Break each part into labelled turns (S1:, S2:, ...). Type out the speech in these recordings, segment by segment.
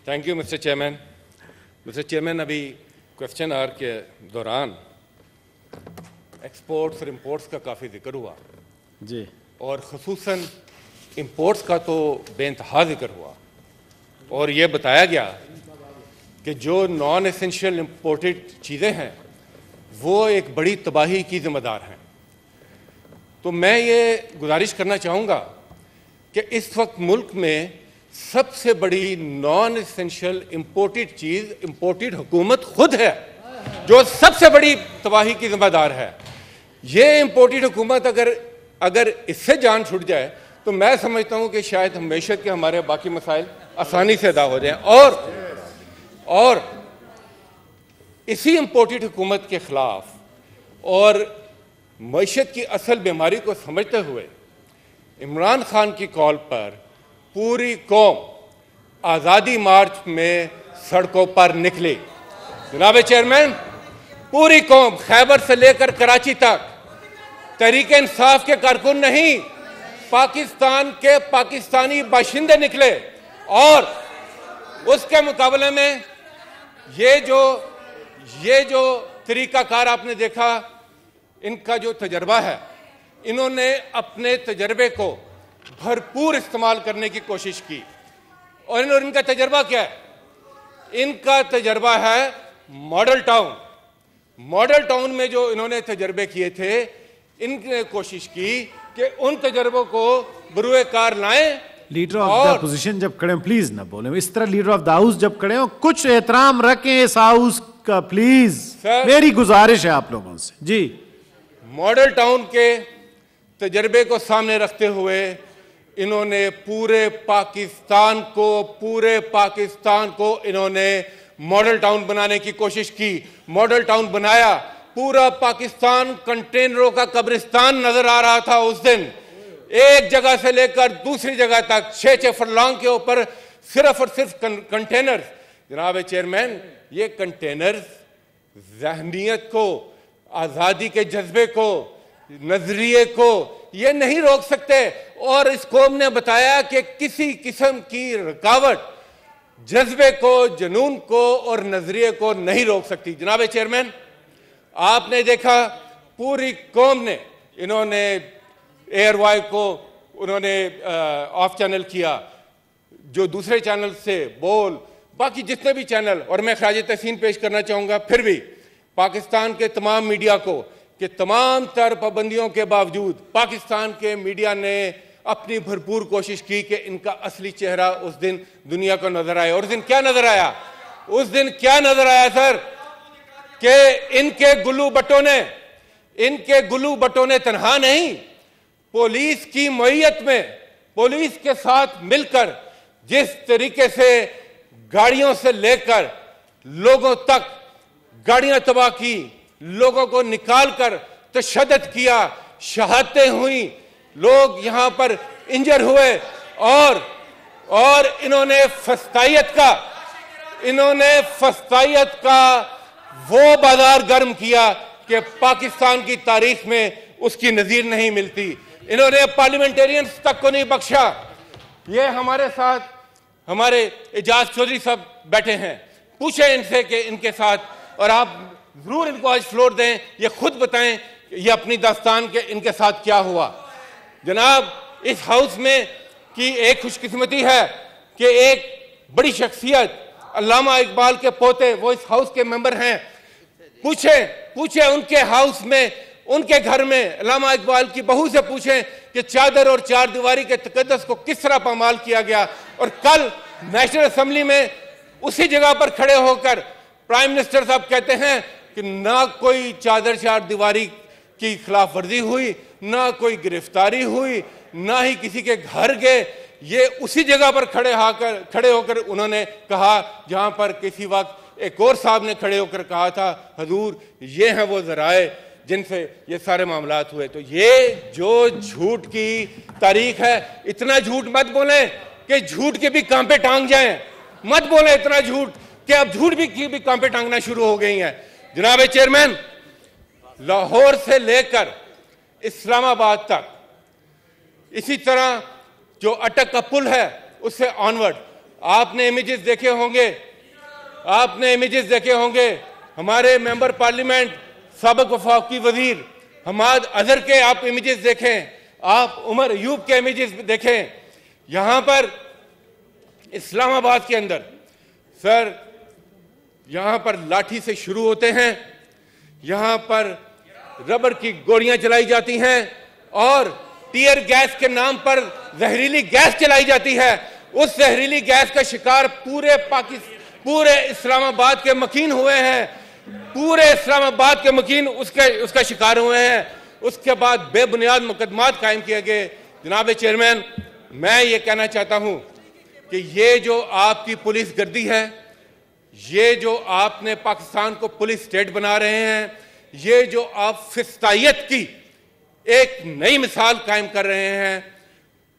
S1: Thank you mister chairman. Mister chairman, अभी question our के दौरान एक्सपोर्ट्स और इंपोर्ट्स का काफ़ी जिक्र हुआ
S2: जी,
S1: और ख़ुसूसन इंपोर्ट्स का तो बेइंतहा जिक्र हुआ और ये बताया गया कि जो नॉन एसेंशियल इंपोर्टेड चीज़ें हैं वो एक बड़ी तबाही की जिम्मेदार हैं। तो मैं ये गुजारिश करना चाहूँगा कि इस वक्त मुल्क में सबसे बड़ी नॉन एसेंशियल इंपोर्टेड चीज़ इंपोर्टेड हुकूमत खुद है, जो सबसे बड़ी तबाही की जिम्मेदार है। ये इंपोर्टेड हुकूमत अगर इससे जान छूट जाए तो मैं समझता हूँ कि शायद हमेशा के हमारे बाकी मसाइल आसानी से अदा हो जाएं। और इसी इंपोर्टेड हुकूमत के खिलाफ और मईशत की असल बीमारी को समझते हुए इमरान खान की कॉल पर पूरी कौम आज़ादी मार्च में सड़कों पर निकली। जनाब चेयरमैन, पूरी कौम खैबर से लेकर कराची तक तहरीक इंसाफ के कारकुन नहीं, पाकिस्तान के पाकिस्तानी बाशिंदे निकले और उसके मुकाबले में ये जो तरीकाकार आपने देखा, इनका जो तजर्बा है, इन्होंने अपने तजर्बे को भरपूर इस्तेमाल करने की कोशिश की। और इनका तजर्बा क्या है? इनका तजर्बा है मॉडल टाउन। मॉडल टाउन में जो इन्होंने तजर्बे किए थे, इनने कोशिश की कि उन तजर्बों को बरूए कार लाएं।
S2: लीडर ऑफ द अपोजिशन जब खड़े, प्लीज ना बोले इस तरह। लीडर ऑफ द हाउस जब खड़े हो, कुछ एहतराम रखें इस हाउस का, प्लीज। मेरी गुजारिश है आप लोगों से जी।
S1: मॉडल टाउन के तजर्बे को सामने रखते हुए इन्होंने पूरे पाकिस्तान को इन्होंने मॉडल टाउन बनाने की कोशिश की। मॉडल टाउन बनाया, पूरा पाकिस्तान कंटेनरों का कब्रिस्तान नजर आ रहा था उस दिन। एक जगह से लेकर दूसरी जगह तक 6-6 फरलॉन्ग के ऊपर सिर्फ और सिर्फ कंटेनर्स। जनाब चेयरमैन, ये कंटेनर्स ज़हनियत को, आज़ादी के जज्बे को, नजरिए को ये नहीं रोक सकते। और इस कौम ने बताया कि किसी किस्म की रुकावट जज्बे को, जुनून को और नजरिए को नहीं रोक सकती। जनाब चेयरमैन, आपने देखा पूरी कौम ने, इन्होंने एयरवाई को उन्होंने ऑफ चैनल किया, जो दूसरे चैनल से बोल, बाकी जितने भी चैनल, और मैं खराज तहसीन पेश करना चाहूँगा फिर भी पाकिस्तान के तमाम मीडिया को कि तमाम तर पाबंदियों के बावजूद पाकिस्तान के मीडिया ने अपनी भरपूर कोशिश की कि इनका असली चेहरा उस दिन दुनिया को नजर आए। और उस दिन क्या नजर आया? उस दिन क्या नजर आया सर? कि इनके गुल्लू बटों ने तनहा नहीं, पुलिस की मईयत में, पुलिस के साथ मिलकर जिस तरीके से गाड़ियों से लेकर लोगों तक गाड़ियां तबाह की, लोगों को निकालकर तशद्दुद किया, शहादतें हुई, लोग यहां पर इंजर हुए और इन्होंने फस्तायत का वो बाजार गर्म किया कि पाकिस्तान की तारीख में उसकी नजीर नहीं मिलती। इन्होंने पार्लियामेंटेरियंस तक को नहीं बख्शा। ये हमारे साथ हमारे एजाज चौधरी साहब बैठे हैं, पूछे इनसे कि इनके साथ, और आप जरूर इनको आज फ्लोर दें, ये खुद बताएं ये अपनी दास्तान के इनके साथ क्या हुआ। जनाब, इस हाउस में की एक खुशकिस्मती है कि एक बड़ी शख्सियत अल्लामा इकबाल के पोते वो इस हाउस के मेंबर हैं। पूछे उनके हाउस में, उनके घर में अल्लामा इकबाल की बहू से पूछें कि चादर और चार दीवारी के तकद्दस को किस तरह पामाल किया गया। और कल नेशनल असेंबली में उसी जगह पर खड़े होकर प्राइम मिनिस्टर साहब कहते हैं कि ना कोई चादर चार दीवारी की खिलाफ वर्जी हुई, ना कोई गिरफ्तारी हुई, ना ही किसी के घर गए। ये उसी जगह पर खड़े होकर उन्होंने कहा जहां पर किसी वक्त एक और साहब ने खड़े होकर कहा था, हजूर ये हैं वो जराए जिनसे ये सारे मामलात हुए। तो ये जो झूठ की तारीख है, इतना झूठ मत बोलें कि झूठ के भी कांपे टांग जाएं। मत बोलें इतना झूठ कि अब झूठ की भी कांपे टांगना शुरू हो गई हैं। जनाब चेयरमैन, लाहौर से लेकर इस्लामाबाद तक, इसी तरह जो अटक का पुल है उससे ऑनवर्ड, आपने इमेजेस देखे होंगे, हमारे मेंबर पार्लियामेंट साबिक वफाकी वजीर हमाद अजहर के आप इमेजेस देखें, आप उमर अयूब के इमेजेस देखें। यहां पर इस्लामाबाद के अंदर सर, यहां पर लाठी से शुरू होते हैं, यहां पर रबर की गोलियां चलाई जाती हैं और टीयर गैस के नाम पर जहरीली गैस चलाई जाती है। उस जहरीली गैस का शिकार पूरे इस्लामाबाद के मकीन हुए हैं, पूरे इस्लामाबाद के मकीन उसका शिकार हुए हैं। उसके बाद बेबुनियाद मुकदमात कायम किए गए। जनाब चेयरमैन, मैं ये कहना चाहता हूं कि ये जो आपकी पुलिस गर्दी है, ये जो आपने पाकिस्तान को पुलिस स्टेट बना रहे हैं, ये जो आप फिस्तायत की एक नई मिसाल कायम कर रहे हैं,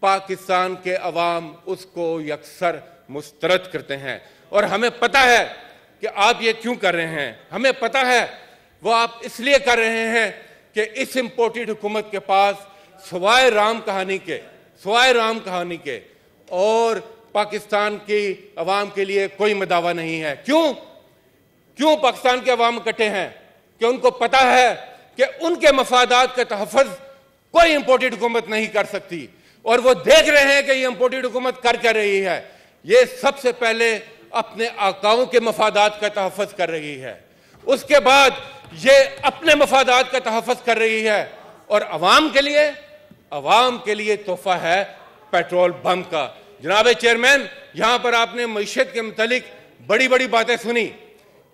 S1: पाकिस्तान के अवाम उसको यकसर मुस्तरद करते हैं। और हमें पता है कि आप ये क्यों कर रहे हैं, हमें पता है वो आप इसलिए कर रहे हैं कि इस इंपोर्टेड हुकूमत के पास सवाए राम कहानी के और पाकिस्तान की अवाम के लिए कोई मदावा नहीं है। क्यों पाकिस्तान के अवाम इकट्ठे हैं? कि उनको पता है कि उनके मफादात का तहफ़्फ़ुज़ कोई इंपोर्टेड हुकूमत नहीं कर सकती, और वो देख रहे हैं कि ये इंपोर्टेड हुकूमत कर क्या रही है। ये सबसे पहले अपने आकाओं के मफादात का तहफ़्फ़ुज़ कर रही है, उसके बाद ये अपने मफादात का तहफ़्फ़ुज़ कर रही है, और अवाम के लिए तोहफा है पेट्रोल बम का। जनाब चेयरमैन, यहां पर आपने मईशत के मुतालिक बड़ी बड़ी बातें सुनी।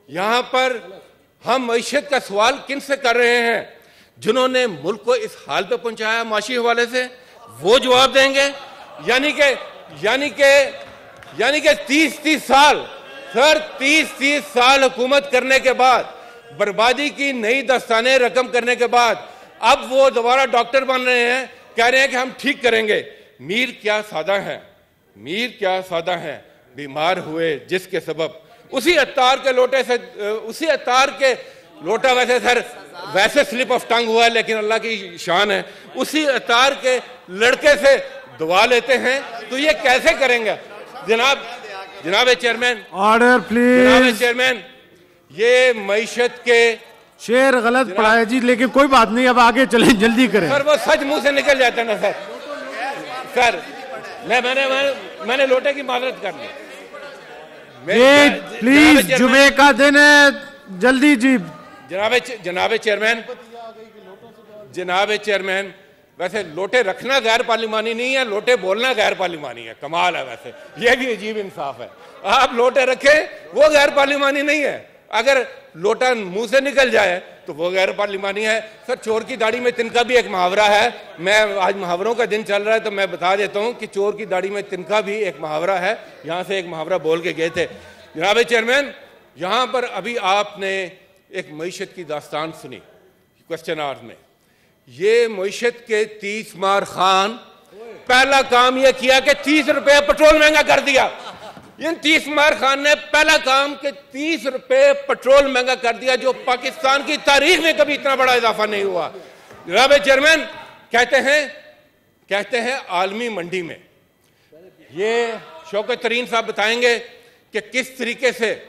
S1: यहां पर हम मईशत का सवाल किन से कर रहे हैं? जिन्होंने मुल्क को इस हाल पे पहुंचाया माशी हवाले से, वो जवाब देंगे। यानी कि 30 साल सर, 30 साल हुकूमत करने के बाद, बर्बादी की नई दस्ताने रकम करने के बाद, अब वो दोबारा डॉक्टर बन रहे हैं, कह रहे हैं कि हम ठीक करेंगे। मीर क्या सादा हैं, बीमार हुए जिसके सबब उसी अत्तार के लोटा वैसे स्लिप ऑफ टंग हुआ है, लेकिन अल्लाह की शान है, उसी अत्तार के लड़के से दुआ लेते हैं, तो ये कैसे करेंगे? जनाब चेयरमैन,
S2: ऑर्डर प्लीज।
S1: जनाब चेयरमैन, ये मईशत के
S2: शेर गलत पढ़ा है जी, लेकिन कोई बात नहीं, अब आगे चलें, जल्दी करें।
S1: सर, वो सच मुंह से निकल जाता है ना सर। मैंने लोटे की माजरत कर ली।
S2: प्लीज, जुमे का दिन है, जल्दी जी।
S1: जनाब चेयरमैन, वैसे लोटे रखना गैर पार्लिमानी नहीं है, लोटे बोलना गैर पार्लिमानी है। कमाल है, वैसे ये भी अजीब इंसाफ है। आप लोटे रखें, वो गैर पार्लिमानी नहीं है, अगर लोटा मुंह से निकल जाए तो वो गैर पार्लिमानी है। सर, चोर की दाढ़ी में तिनका भी एक मुहावरा है। मैं आज मुहावरों का दिन चल रहा है तो मैं बता देता हूं कि चोर की दाढ़ी में तिनका भी एक मुहावरा है। यहां से एक मुहावरा बोल के गए थे। जनाब चेयरमैन, यहां पर अभी आपने एक मईशत की दास्तान सुनी क्वेश्चन आवर में। ये मईशत के 30 मार खान पहला काम यह किया कि 30 रुपए पेट्रोल महंगा कर दिया। इन 30 मार खान ने पहला काम कि 30 रुपए पेट्रोल महंगा कर दिया, जो पाकिस्तान की तारीख में कभी इतना बड़ा इजाफा नहीं हुआ। जनाब चेयरमैन, कहते हैं आलमी मंडी में, ये शौकत तरीन साहब बताएंगे कि किस तरीके से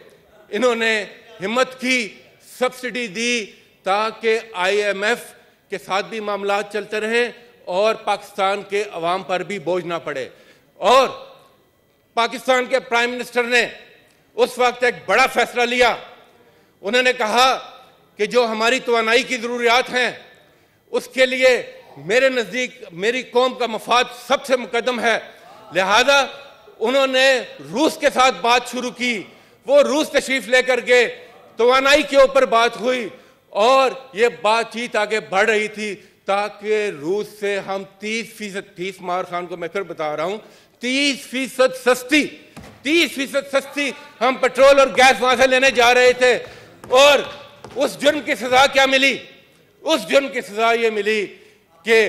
S1: इन्होंने हिम्मत की, सब्सिडी दी, ताकि IMF के साथ भी मामला चलते रहें और पाकिस्तान के अवाम पर भी बोझ ना पड़े। और पाकिस्तान के प्राइम मिनिस्टर ने उस वक्त एक बड़ा फैसला लिया। उन्होंने कहा कि जो हमारी तवानाई की जरूरियात हैं, उसके लिए मेरे नजदीक मेरी कौम का मफाद सबसे मुकद्दम है। लिहाजा उन्होंने रूस के साथ बात शुरू की। वो रूस तशरीफ लेकर गए, तवानाई के ऊपर बात हुई और ये बातचीत आगे बढ़ रही थी ताकि रूस से हम 30% मार खान को मैं फिर बता रहा हूं, 30% सस्ती हम पेट्रोल और गैस वहां से लेने जा रहे थे। और उस जुर्म की सजा क्या मिली? उस जुर्म की सजा ये मिली कि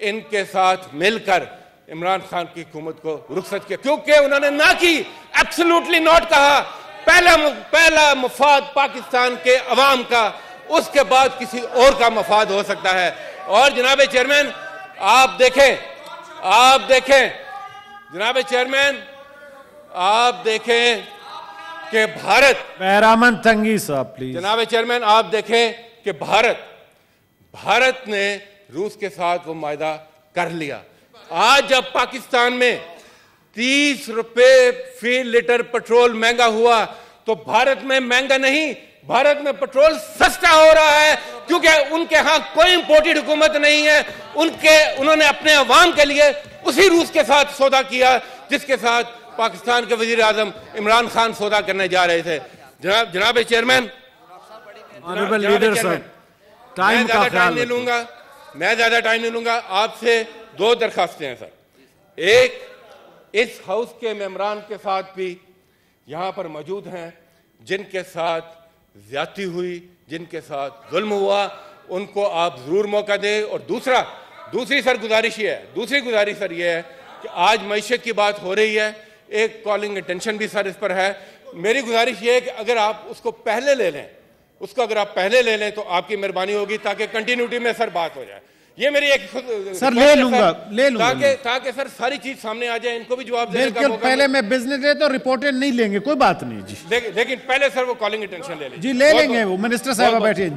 S1: इनके साथ मिलकर इमरान खान की हुकूमत को रुखसत किया, क्योंकि उन्होंने ना की, एब्सोल्युटली नॉट कहा। पहला मफाद पाकिस्तान के अवाम का, उसके बाद किसी और का मफाद हो सकता है। और जनाब चेयरमैन, आप देखें जनाब चेयरमैन, आप देखें कि भारत,
S2: मेहरामन तंगी साहब प्लीज।
S1: जनाब चेयरमैन, आप देखें कि भारत ने रूस के साथ वो मायदा कर लिया। आज जब पाकिस्तान में 30 रुपए फी लीटर पेट्रोल महंगा हुआ तो भारत में महंगा नहीं, भारत में पेट्रोल सस्ता हो रहा है, क्योंकि उनके यहां कोई इंपोर्टेड हुकूमत नहीं है। उन्होंने अपने अवाम के लिए उसी रूस के साथ सौदा किया जिसके साथ पाकिस्तान के वजीर आजम इमरान खान सौदा करने जा रहे थे। जनाब चेयरमैन,
S2: मैं ज्यादा टाइम
S1: नहीं लूंगा। आपसे 2 दरखास्तें हैं सर। एक, इस हाउस के मेंबरान के साथ भी यहां पर मौजूद हैं जिनके साथ ज्यादती हुई, जिनके साथ जुल्म हुआ, उनको आप जरूर मौका दें। और दूसरी गुजारिश सर ये है कि आज मईशत की बात हो रही है, एक कॉलिंग अटेंशन भी सर इस पर है। मेरी गुजारिश ये है कि अगर आप उसको पहले ले लें तो आपकी मेहरबानी होगी, ताकि कंटिन्यूटी में सर बात हो जाए। ये मेरी एक
S2: सर ले लूंगा
S1: ताकि सर सारी चीज सामने आ जाए, इनको भी जवाब देने का मौका।
S2: पहले मैं बिजनेस डे तो रिपोर्टेड नहीं लेंगे, कोई बात नहीं जी,
S1: लेकिन पहले सर वो कॉलिंग अटेंशन ले लीजिए
S2: जी, ले लेंगे। वो मिनिस्टर साहब बैठे।